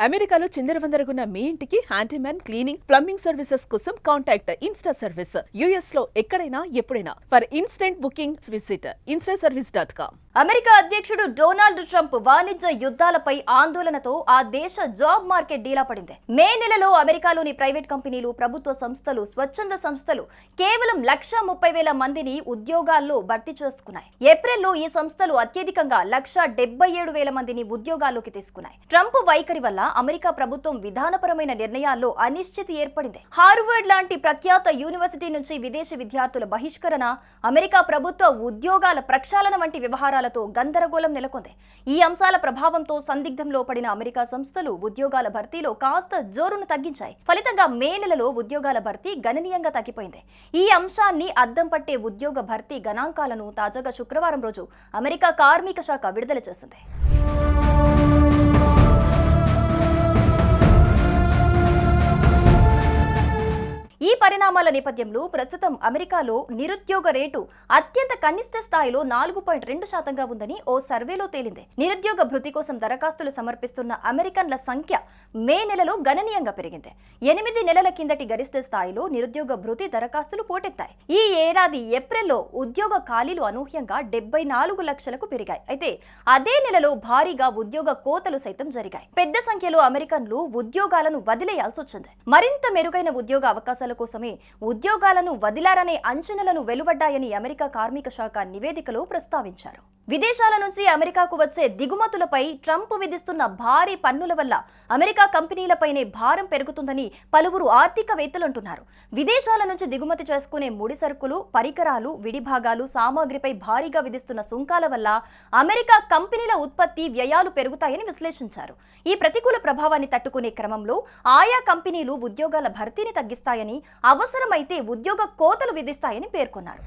అమెరికాలో చిందరవందరగున్న మీ ఇంటికి handyman cleaning plumbing services కోసం కాంటాక్ట్ ఇన్స్టా సర్వీస్. యుఎస్ లో ఎక్కడైనా ఎప్పుడైనా for instant booking visit instaservice.com. America అధ్యక్షుడు డొనాల్డ్ ట్రంప్ వాణిజ్య యుద్ధాలపై ఆందోళనతో ఆ దేశ జాబ్ మార్కెట్ డీలా పడింది. మే నెలలో అమెరికాలోని ప్రైవేట్ కంపెనీలు, ప్రభుత్వ సంస్థలు, స్వచ్ఛంద సంస్థలు కేవలం 1,30,000 మందిని ఉద్యోగాల్లో భర్తీ చేసుకున్నాయి. ఏప్రిల్లో ఈ సంస్థలు అత్యధికంగా 1,77,000 మందిని ఉద్యోగాల్లోకి తీసుకున్నాయి. ట్రంప్ వైఖరి వల్ల అమెరికా ప్రభుత్వం విధానపరమైన నిర్ణయాల్లో అనిశ్చితి ఏర్పడింది. హార్వర్డ్ లాంటి ప్రఖ్యాత యూనివర్సిటీ నుంచి విదేశీ విద్యార్థుల బహిష్కరణ, అమెరికా ప్రభుత్వ ఉద్యోగాల ప్రక్షాళన వంటి వ్యవహారాలతో గందరగోళం నెలకొంది. ఈ అంశాల ప్రభావంతో సందిగ్ధంలో పడిన అమెరికా సంస్థలు ఉద్యోగాల భర్తీలో కాస్త జోరును తగ్గించాయి. ఫలితంగా మే నెలలో ఉద్యోగాల భర్తీ గణనీయంగా తగ్గిపోయింది. ఈ అంశాన్ని అద్దం పట్టే ఉద్యోగ భర్తీ గణాంకాలను తాజాగా శుక్రవారం రోజు అమెరికా కార్మిక శాఖ విడుదల చేసింది. ఈ పరిణామాల నేపథ్యంలో ప్రస్తుతం అమెరికాలో నిరుద్యోగ రేటు అత్యంత కనిష్ట స్థాయిలో 4.2% ఉందని ఓ సర్వేలో తేలింది. నిరుద్యోగ భృతి కోసం దరఖాస్తులు సమర్పిస్తున్న అమెరికన్ల సంఖ్య మే నెలలో గణనీయంగా పెరిగింది. 8 నెలల కిందటి గరిష్ట స్థాయిలో నిరుద్యోగ భృతి దరఖాస్తులు పోటెత్తాయి. ఈ ఏడాది ఏప్రిల్లో ఉద్యోగ ఖాళీలు అనూహ్యంగా 74 లక్షలకు పెరిగాయి. అయితే అదే నెలలో భారీగా ఉద్యోగ కోతలు సైతం జరిగాయి. పెద్ద సంఖ్యలో అమెరికన్లు ఉద్యోగాలను వదిలేయాల్సి వచ్చింది. మరింత మెరుగైన ఉద్యోగ అవకాశాల కోసమే ఉద్యోగాలను వదిలారనే అంచనాలను వెలువడ్డాయని అమెరికా కార్మిక శాఖ నివేదికలో ప్రస్తావించారు. విదేశాల నుంచి అమెరికాకు వచ్చే దిగుమతులపై ట్రంప్ విధిస్తున్న భారీ పన్నుల వల్ల అమెరికా కంపెనీలపైనే భారం పెరుగుతుందని పలువురు ఆర్థికవేత్తలు అంటున్నారు. విదేశాల నుంచి దిగుమతి చేసుకునే ముడి సరుకులు, పరికరాలు, విడిభాగాలు, సామాగ్రిపై భారీగా విధిస్తున్న సుంకాల వల్ల అమెరికా కంపెనీల ఉత్పత్తి వ్యయాలు పెరుగుతాయని విశ్లేషించారు. ఈ ప్రతికూల ప్రభావాన్ని తట్టుకునే క్రమంలో ఆయా కంపెనీలు ఉద్యోగాల భర్తీని తగ్గిస్తాయని, అవసరమైతే ఉద్యోగ కోతలు విధిస్తాయని పేర్కొన్నారు.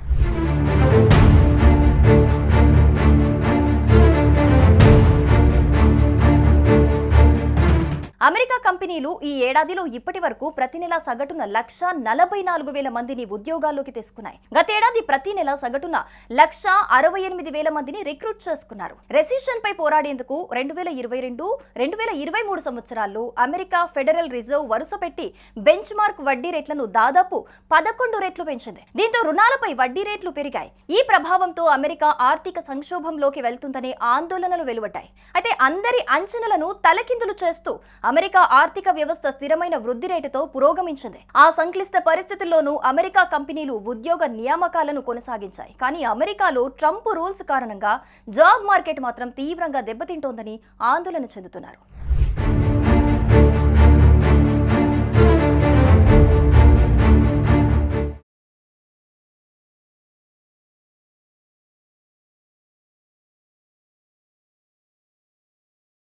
అమెరికా కంపెనీలు ఈ ఏడాదిలో ఇప్పటి వరకు ప్రతి నెల సగటున 1,44,000 మందిని ఉద్యోగాల్లోకి తీసుకున్నాయి. గతేడాది ప్రతి నెల సగటున 1,68,000 మందిని రిక్రూట్ చేసుకున్నారు. రెసిషన్ పై పోరాడేందుకు 2022-2023 సంవత్సరాల్లో అమెరికా ఫెడరల్ రిజర్వ్ వరుసపెట్టి బెంచ్ మార్క్ వడ్డీ రేట్లను దాదాపు 11 రెట్లు పెంచింది. దీంతో రుణాలపై వడ్డీ రేట్లు పెరిగాయి. ఈ ప్రభావంతో అమెరికా ఆర్థిక సంక్షోభంలోకి వెళ్తుందనే ఆందోళనలు వెలువడ్డాయి. అయితే అందరి అంచనాలను తలకిందులు చేస్తూ అమెరికా ఆర్థిక వ్యవస్థ స్థిరమైన వృద్ధి రేటుతో పురోగమించింది. ఆ సంక్లిష్ట పరిస్థితుల్లోనూ అమెరికా కంపెనీలు ఉద్యోగ నియామకాలను కొనసాగించాయి. కానీ అమెరికాలో ట్రంప్ రూల్స్ కారణంగా జాబ్ మార్కెట్ మాత్రం తీవ్రంగా దెబ్బతింటోందని ఆందోళన చెందుతున్నారు.